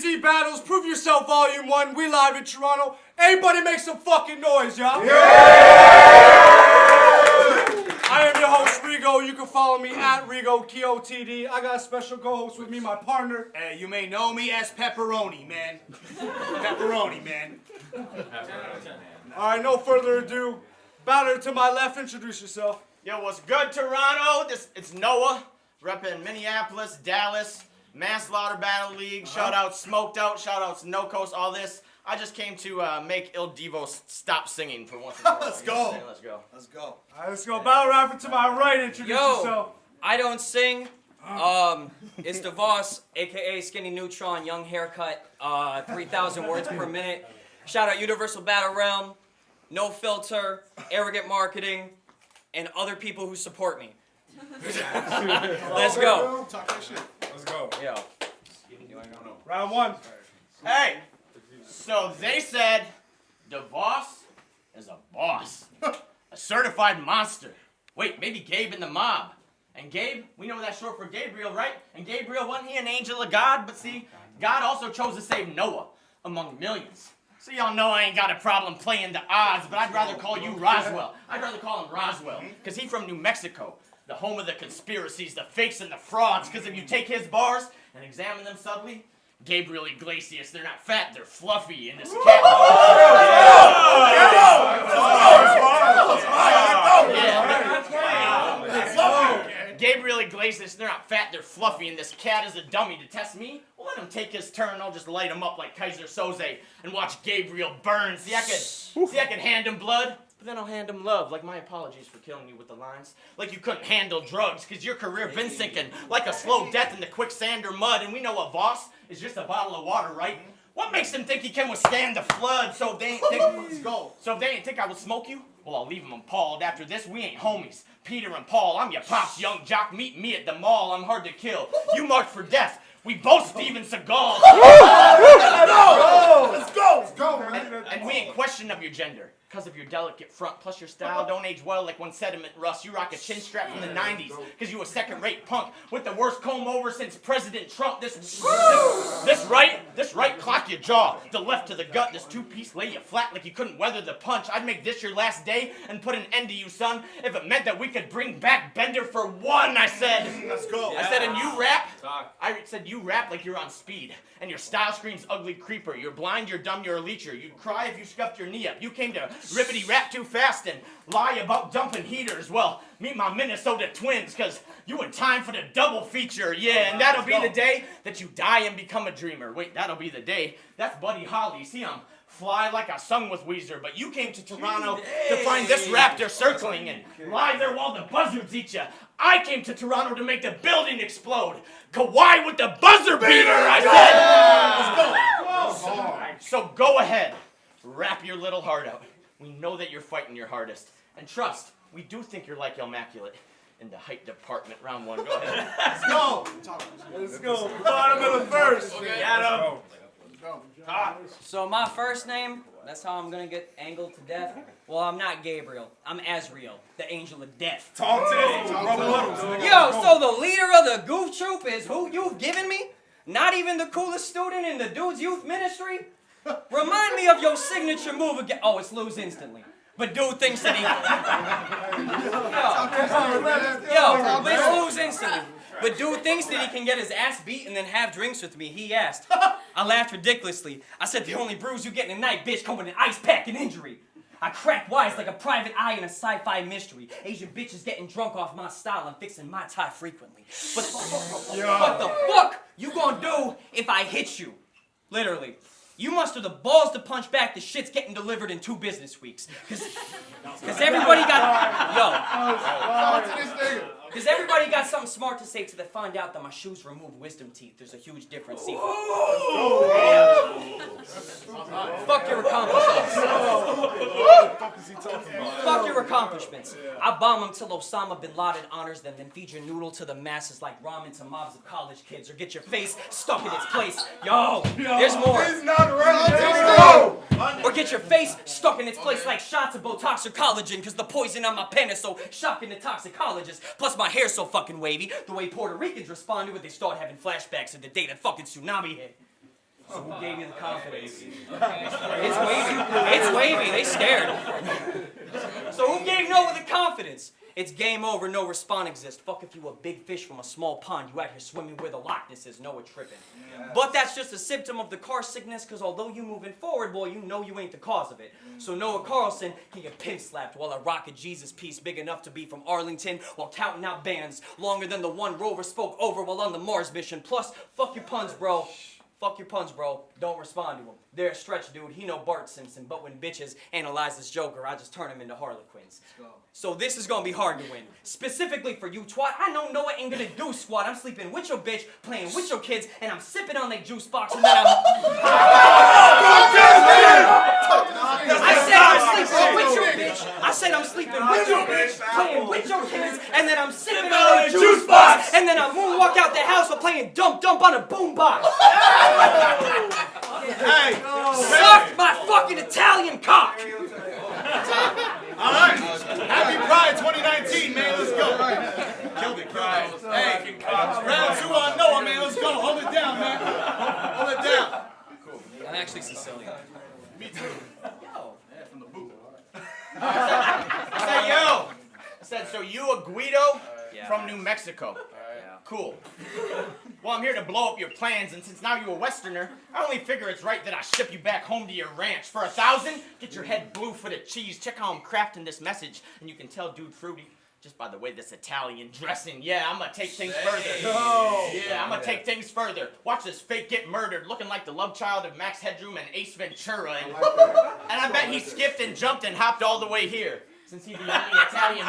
DZ Battles, Prove Yourself Volume 1. We live in Toronto. Everybody make some fucking noise, y'all. Yeah! I am your host, Rego. You can follow me at Rego, KOTD. I got a special co-host with me, my partner. Hey, you may know me as Pepperoni, man. Pepperoni, man. All right, no further ado. Batter to my left, introduce yourself. Yo, what's good, Toronto? It's Noah, repping Minneapolis, Dallas, Manslaughter Battle League. Shout out Smoked Out, shout out to No Coast, all this. I just came to make Il DVOS stop singing for once and for all. Let's go. Let's go. Let's go. All right, let's go. Battle rapper to my right, introduce yourself. I don't sing. It's DVOS, aka Skinny Neutron, young haircut, 3,000 words per minute. Shout out Universal Battle Realm, No Filter, Arrogant Marketing, and other people who support me. Let's go. Talk that shit. Let's go. Yo. Round one. Hey, so they said DVOS is a boss, a certified monster. Wait, maybe Gabe in the mob. And Gabe, we know that's short for Gabriel, right? And Gabriel, wasn't he an angel of God? But see, God also chose to save Noah among millions. So y'all know I ain't got a problem playing the odds, but I'd rather call you Roswell. I'd rather call him Roswell, because he's from New Mexico, the home of the conspiracies, the fakes, and the frauds. Because if you take his bars and examine them subtly, Gabriel Iglesias, they're not fat, they're fluffy in this cat. Gabriel Iglesias, they're not fat, they're fluffy, and this cat is a dummy. To test me, well, let him take his turn. I'll just light him up like Kaiser Soze and watch Gabriel burn. See, I could hand him blood, but then I'll hand him love. Like my apologies for killing you with the lines. Like you couldn't handle drugs, because your career been sinking like a slow death in the quicksand or mud. And we know a boss is just a bottle of water, right? What makes him think he can withstand the flood? So if they ain't think I would smoke you, well, I'll leave him appalled. After this, we ain't homies. Peter and Paul, I'm your pops young jock. Meet me at the mall. I'm hard to kill. You marked for death. We both Steven Seagal. Let's go. Let's go, man. And we ain't question of your gender, because of your delicate front, plus your style don't age well like when sediment rusts. You rock a chin strap from the 90s, because you a second-rate punk with the worst comb over since President Trump. This right clock your jaw, the left to the gut. This two-piece lay you flat like you couldn't weather the punch. I'd make this your last day and put an end to you, son, if it meant that we could bring back Bender for one. I said. Let's go. I said, and you rap. I said you rap like you're on speed, and your style screams ugly creeper. You're blind, you're dumb, you're a leecher. You'd cry if you scuffed your knee up. You came to ribbity rap too fast and lie about dumping heaters. Well, meet my Minnesota Twins, cause you in time for the double feature. Yeah, and that'll be the day that you die and become a dreamer. Wait, that'll be the day. That's Buddy Holly. See, I'm fly like I sung with Weezer, but you came to Toronto to find this raptor circling and lie there while the buzzards eat ya. I came to Toronto to make the building explode. Kawhi with the buzzer beater, I said. So go ahead, rap your little heart out. We know that you're fighting your hardest. And trust, we do think you're like Immaculate in the height department. Round one, go ahead. Let's go. Let's go. Bottom of the first. Adam. So my first name, that's how I'm gonna get angled to death. Well, I'm not Gabriel. I'm Azriel, the angel of death. Talk to us. Yo, so the leader of the goof troop is who you've given me? Not even the coolest student in the dude's youth ministry? Remind me of your signature move again. Oh, it's lose instantly. But dude thinks that he... but it's lose instantly. But dude thinks that he can get his ass beat and then have drinks with me. He asked. I laughed ridiculously. I said, the only bruise you get in a night, bitch, come with an ice pack and injury. I crack wise like a private eye in a sci-fi mystery. Asian bitches getting drunk off my style and fixing my tie frequently. But what the fuck you gonna do if I hit you? Literally. You muster the balls to punch back. The shit's getting delivered in 2 business weeks. Cause everybody got Because everybody got something smart to say till they find out that my shoes remove wisdom teeth. There's a huge difference. See, fuck your accomplishments. Fuck your accomplishments. I bomb them till Osama bin Laden honors them, then feed your noodle to the masses like ramen to mobs of college kids, or get your face stuck in its place. Yo, there's more. He's not ready. Or get your face stuck in its place like shots of Botox or collagen, because the poison on my pen is so shocking to toxicologists. Plus my hair's so fucking wavy, the way Puerto Ricans responded when they start having flashbacks of the day that fucking tsunami hit. So who gave you the confidence? It's wavy. It's wavy. They scared. So who gave Noah the confidence? It's game over, no respawn exists. Fuck if you a big fish from a small pond, you out here swimming where the Loch Ness is, Noah tripping. Yes. But that's just a symptom of the car sickness, cause although you moving forward, boy, you know you ain't the cause of it. So Noah Carlson, he get pin slapped while I rock a Jesus piece big enough to be from Arlington while counting out bands longer than the one rover spoke over while on the Mars mission. Plus, fuck your puns, bro. Fuck your puns, bro. Don't respond to him. They're a stretch, dude. He know Bart Simpson, but when bitches analyze this Joker, I just turn him into Harlequins. So this is gonna be hard to win. Specifically for you, twat. I know Noah ain't gonna do squat. I'm sleeping with your bitch, playing with your kids, and I'm sipping on that juice box, and then I said I'm sleeping with your bitch. I said I'm sleeping with your bitch, playing with your kids, and then I'm sipping on that juice box, and then I moonwalk out the house while playing dump dump on a boombox. Hey, Suck my fucking Italian cock! all right. Happy Pride 2019, man. Let's go. Killed it. Hey, round 2 on Noah, man. Let's go. Hold it down, man. Hold it down. I'm actually Sicilian. Me too. Yo. Yeah, from the boot. I said, yo. I said, so you a Guido Yeah. from New Mexico? Yeah. Cool. Well, I'm here to blow up your plans, and since now you're a Westerner, I only figure it's right that I ship you back home to your ranch. For $1,000, get your head blue for the cheese. Check how I'm crafting this message, and you can tell Dude Fruity just by the way this Italian dressing. Yeah, I'm gonna take things further. Yeah, I'm gonna take things further. Watch this fake get murdered, looking like the love child of Max Headroom and Ace Ventura. And I bet he skipped and jumped and hopped all the way here. Since he's the only Italian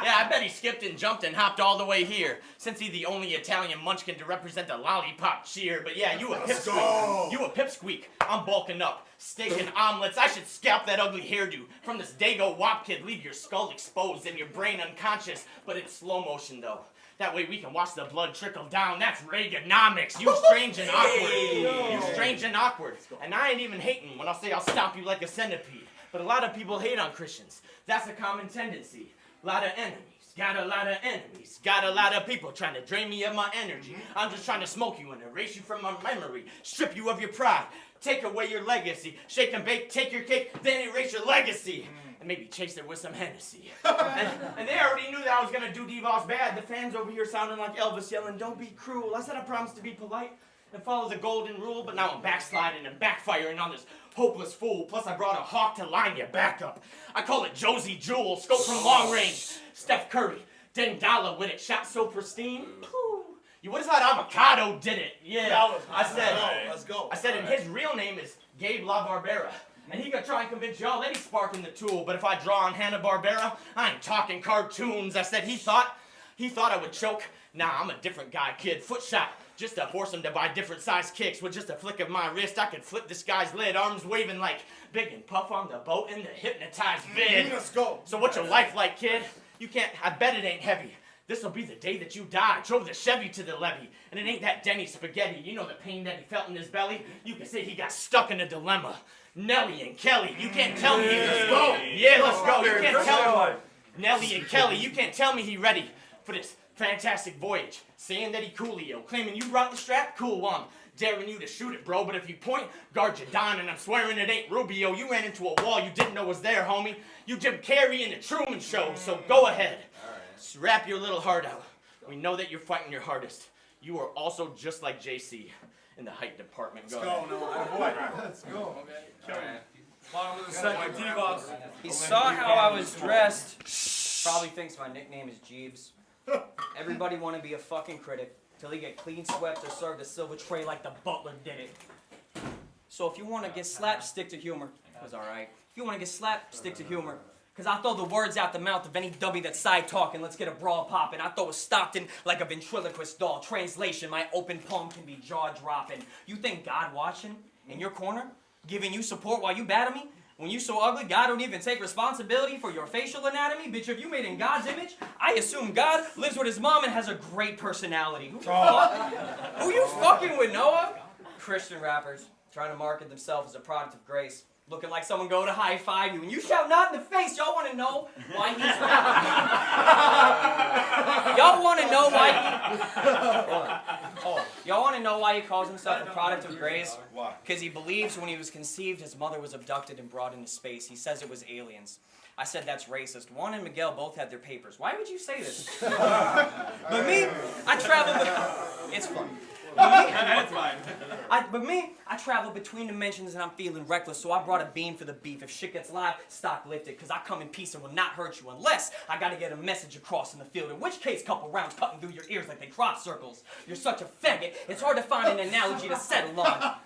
yeah, I bet he skipped and jumped and hopped all the way here. Since he's the only Italian munchkin to represent the lollipop cheer. But yeah, you a pipsqueak. You a pipsqueak. I'm bulking up. Steak and omelets. I should scalp that ugly hairdo. From this Dago Wop kid, leave your skull exposed and your brain unconscious. But in slow motion though. That way we can watch the blood trickle down. That's Reaganomics. You strange and awkward. You strange and awkward. And I ain't even hating when I say I'll stomp you like a centipede. But a lot of people hate on Christians. That's a common tendency. A lot of enemies. Got a lot of enemies. Got a lot of people trying to drain me of my energy. I'm just trying to smoke you and erase you from my memory. Strip you of your pride. Take away your legacy. Shake and bake, take your cake, then erase your legacy. And maybe chase it with some Hennessy. and they already knew that I was going to do DVOS bad. The fans over here sounding like Elvis yelling, "Don't be cruel." I said I promised to be polite and follow the golden rule, but now I'm backsliding and backfiring on this hopeless fool. Plus I brought a hawk to line your back up. I call it Josie Jewel, scope from long range. Steph Curry, Dengala with it, shot so pristine. Pooh. You would have thought Avocado did it. Yeah, I said, and his real name is Gabe La Barbera. And he could try and convince y'all that he's sparking the tool, but if I draw on Hanna-Barbera, I ain't talking cartoons. I said he thought I would choke. Nah, I'm a different guy, kid. Foot shot. Just to force him to buy different size kicks. With just a flick of my wrist, I could flip this guy's lid. Arms waving like Big and Puff on the boat in the hypnotized vid. Let's go. So what's your life like, kid? You can't, I bet it ain't heavy. This'll be the day that you die. Drove the Chevy to the levee. And it ain't that Denny spaghetti. You know the pain that he felt in his belly? You can say he got stuck in a dilemma. Nelly and Kelly, you can't tell me let's go. Yeah, let's go. You can't tell me. Nelly and Kelly, you can't tell me he ready for this fantastic voyage. Saying that he Coolio, claiming you brought the strap, cool one. Daring you to shoot it, bro, but if you point, guard your Don, and I'm swearing it ain't Rubio. You ran into a wall you didn't know was there, homie. You Jim Carrey in the Truman Show, so go ahead. Just wrap your little heart out. We know that you're fighting your hardest. You are also just like JC in the height department. Let's go, Noah. Let's go. Bottom of the second, DVOS. He saw how I was dressed. Probably thinks my nickname is Jeeves. Everybody want to be a fucking critic till he get clean swept or served a silver tray like the butler did it. So if you want to get slapped, stick to humor. Cause alright. If you want to get slapped, stick to humor. Cause I throw the words out the mouth of any dummy that's side talking. Let's get a brawl poppin'. I throw a Stockton like a ventriloquist doll. Translation, my open palm can be jaw dropping. You think God watching in your corner, giving you support while you batter me? When you so ugly, God don't even take responsibility for your facial anatomy? Bitch, if you made in God's image, I assume God lives with his mom and has a great personality. Who you fucking with, Noah? Christian rappers trying to market themselves as a product of grace. Looking like someone going to high-five you, and you shout not in the face. Y'all want to know why he's... Y'all want to know why... Hold on. Y'all want to know why he calls himself a product of grays? Why? Because he believes when he was conceived, his mother was abducted and brought into space. He says it was aliens. I said that's racist. Juan and Miguel both had their papers. Why would you say this? But me, I travel. It's fun. That's fine. I travel between dimensions and I'm feeling reckless, so I brought a beam for the beef. If shit gets live, stock lifted, because I come in peace and will not hurt you unless I gotta get a message across in the field, in which case couple rounds cutting through your ears like they crop circles. You're such a faggot, it's hard to find an analogy to settle on.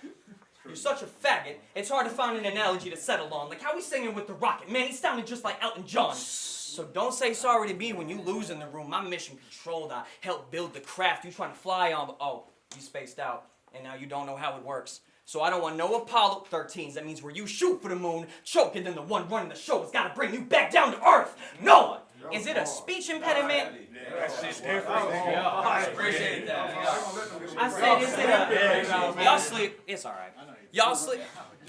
You're such a faggot, it's hard to find an analogy to settle on. Like how he's singing with the rocket. Man, he sounded just like Elton John. So don't say sorry to me when you lose in the room. My mission controlled. I helped build the craft you trying to fly on, but oh, you spaced out, and now you don't know how it works. So I don't want no Apollo 13s. That means where you shoot for the moon, choke, and then the one running the show has got to bring you back down to earth. Noah, is it a speech impediment? I appreciate that. I said, is it a... Y'all sleep. It's all right. Y'all sleep.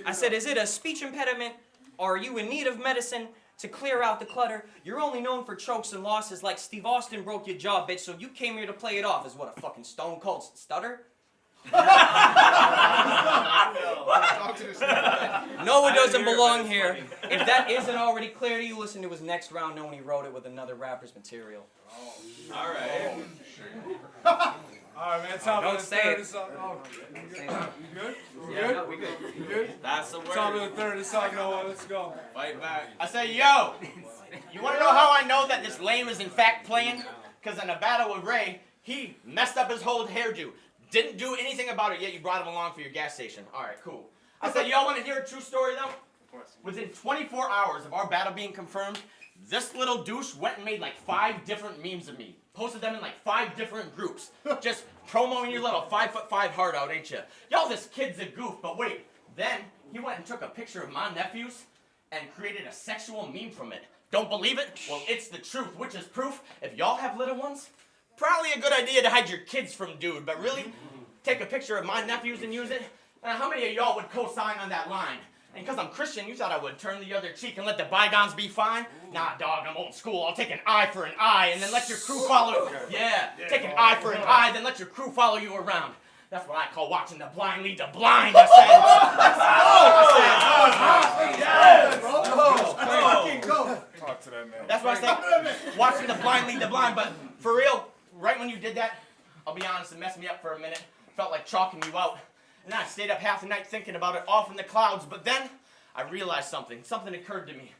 I said, is it a speech impediment, or are you in need of medicine to clear out the clutter? You're only known for chokes and losses like Steve Austin broke your jaw, bitch, so you came here to play it off as what, a fucking stone cold stutter? Noah doesn't belong here. If that isn't already clear to you, listen to his next round knowing he wrote it with another rapper's material. Alright. Alright, man, top Don't of the say third it. is something. Oh, you good? You Yeah, good? no, we good. You good? That's the word. Top of the third is something, Noah. Let's go. Fight back. I say, yo, you want to know how I know that this lame is in fact playing? Because in a battle with Ray, he messed up his whole hairdo. Didn't do anything about it, yet you brought him along for your gas station. All right, cool. I said, y'all want to hear a true story, though? Of course. Within 24 hours of our battle being confirmed, this little douche went and made like 5 different memes of me. Posted them in like 5 different groups. Just promoting your little 5'5" heart out, ain't you? Y'all, this kid's a goof, but wait. Then he went and took a picture of my nephews and created a sexual meme from it. Don't believe it? Well, it's the truth, which is proof. If y'all have little ones, probably a good idea to hide your kids from dude, but really, take a picture of my nephews and use it? How many of y'all would co-sign on that line? And because I'm Christian, you thought I would turn the other cheek and let the bygones be fine? Nah, dog, I'm old school. I'll take an eye for an eye and then let your crew follow. Yeah, take an eye for an eye, then let your crew follow you around. That's what I call watching the blind lead the blind, I said. Talk to that man. That's what I said. Watching the blind lead the blind, but for real, right when you did that, I'll be honest, it messed me up for a minute. Felt like chalking you out. And I stayed up half the night thinking about it off in the clouds, but then I realized something. Something occurred to me.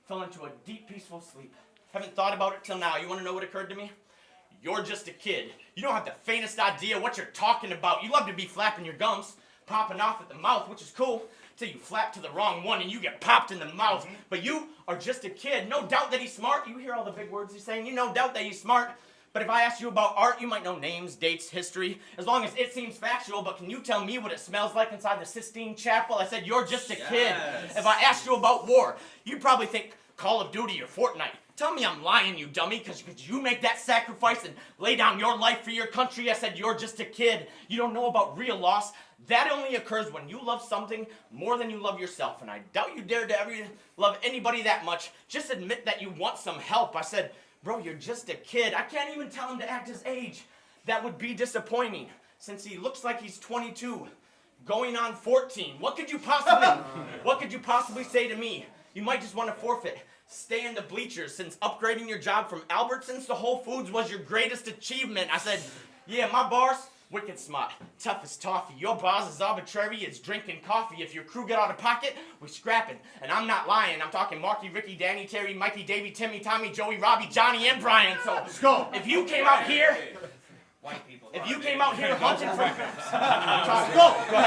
Fell into a deep, peaceful sleep. Haven't thought about it till now. You want to know what occurred to me? You're just a kid. You don't have the faintest idea what you're talking about. You love to be flapping your gums, popping off at the mouth, which is cool, till you flap to the wrong one and you get popped in the mouth. But you are just a kid. No doubt that he's smart. You hear all the big words he's saying. You no doubt that he's smart. But if I ask you about art, you might know names, dates, history, as long as it seems factual, but can you tell me what it smells like inside the Sistine Chapel? I said, you're just a kid. If I asked you about war, you'd probably think Call of Duty or Fortnite. Tell me I'm lying, you dummy, because could you make that sacrifice and lay down your life for your country? I said, you're just a kid. You don't know about real loss. That only occurs when you love something more than you love yourself, and I doubt you dare to ever love anybody that much. Just admit that you want some help. I said, bro, you're just a kid. I can't even tell him to act his age. That would be disappointing, since he looks like he's 22, going on 14. What could you possibly say to me? You might just want to forfeit. Stay in the bleachers, since upgrading your job from Albertsons to Whole Foods was your greatest achievement. I said, yeah, my bars, wicked smart, tough as toffee. Your boss is arbitrary, it's drinking coffee. If your crew get out of pocket, we scrapping. And I'm not lying, I'm talking Marky, Ricky, Danny, Terry, Mikey, Davey, Timmy, Tommy, Joey, Robbie, Johnny, and Brian. So let's go. If you came out here, hunting for... Go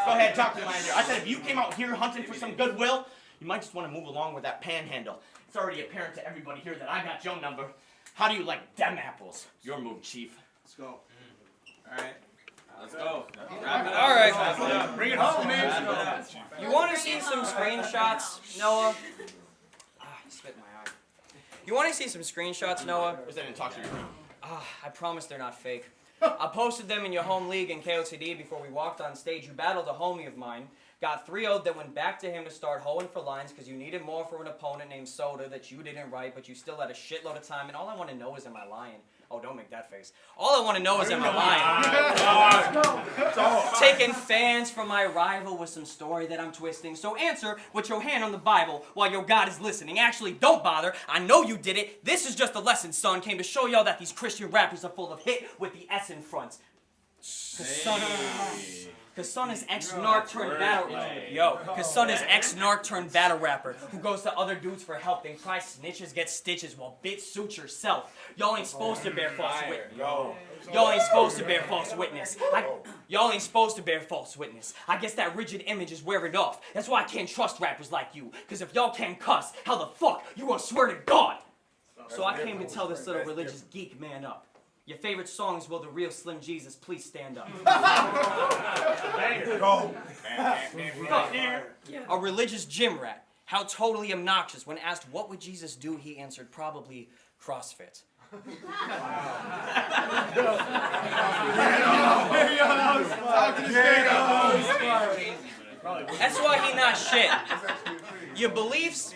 ahead, talk to me, Lander. I said if you came out here hunting for some goodwill, you might just want to move along with that panhandle. It's already apparent to everybody here that I got your number. How do you like them apples? Your move, Chief. Let's go. All right. Let's go. All right. Bring it home, man. You want to see some screenshots, Noah? Spit in my eye. You want to see some screenshots, Noah? Where's that in talk to you? I promise they're not fake. I posted them in your home league in KOTD before we walked on stage. You battled a homie of mine. Got 3-0, then went back to him to start hoeing for lines because you needed more for an opponent named Soda that you didn't write, but you still had a shitload of time, and all I want to know is am I lying? Oh, don't make that face. All I want to know is am I lying? Taking fans from my rival with some story that I'm twisting. So answer with your hand on the Bible while your God is listening. Actually, don't bother. I know you did it. This is just a lesson, son. Came to show y'all that these Christian rappers are full of hit with the S in front. Cause son is ex-narc turned battle Cause son is ex-narc turned battle rapper who goes to other dudes for help, then cries snitches get stitches while bitch suits yourself. Y'all ain't supposed to bear false witness. Y'all ain't supposed to bear false witness. Y'all ain't supposed to bear false witness. I guess that rigid image is wearing off. That's why I can't trust rappers like you. Cause if y'all can't cuss, how the fuck you gonna swear to God? So I came to tell this little religious geek man up. Your favorite songs, will the real Slim Jesus please stand up? A religious gym rat. How totally obnoxious. When asked what would Jesus do, he answered probably CrossFit. That's why he not shit. Your beliefs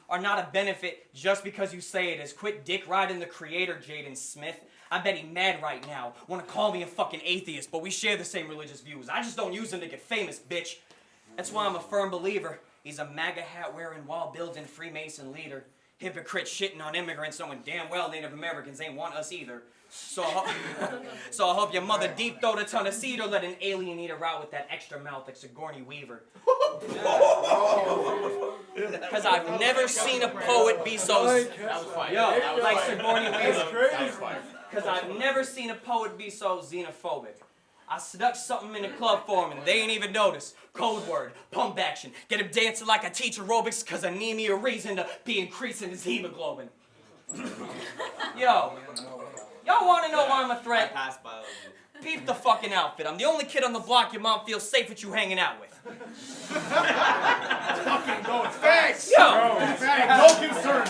are not a benefit just because you say it is. Quit dick riding the creator, Jaden Smith. I bet he mad right now. Wanna call me a fucking atheist, but we share the same religious views. I just don't use them to get famous, bitch. That's why I'm a firm believer. He's a MAGA hat wearing wall building Freemason leader. Hypocrite shitting on immigrants knowing damn well Native Americans ain't want us either. So I hope your mother deep throat a ton of seed or let an alien eat her out with that extra mouth like Sigourney Weaver. Because I've never seen a poet be so... like Sigourney Weaver. Because I've never seen a poet be so xenophobic. I stuck something in the club for him and they ain't even noticed. Code word, pump action. Get him dancing like I teach aerobics because I need me a reason to be increasing his hemoglobin. Y'all want to know why I'm a threat? I passed biology. Peep the fucking outfit. I'm the only kid on the block your mom feels safe with you hanging out with. Fucking going facts. No concerns.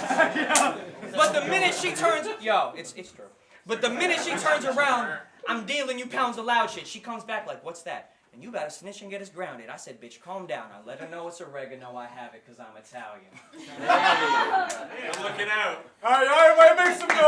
But the minute she turns... it's true. But the minute she turns around, I'm dealing you pounds of loud shit. She comes back like, what's that? And you better snitch and get us grounded. I said, bitch, calm down. I let her know it's oregano. I have it because I'm Italian. I'm looking out. All right, wait, make some noise.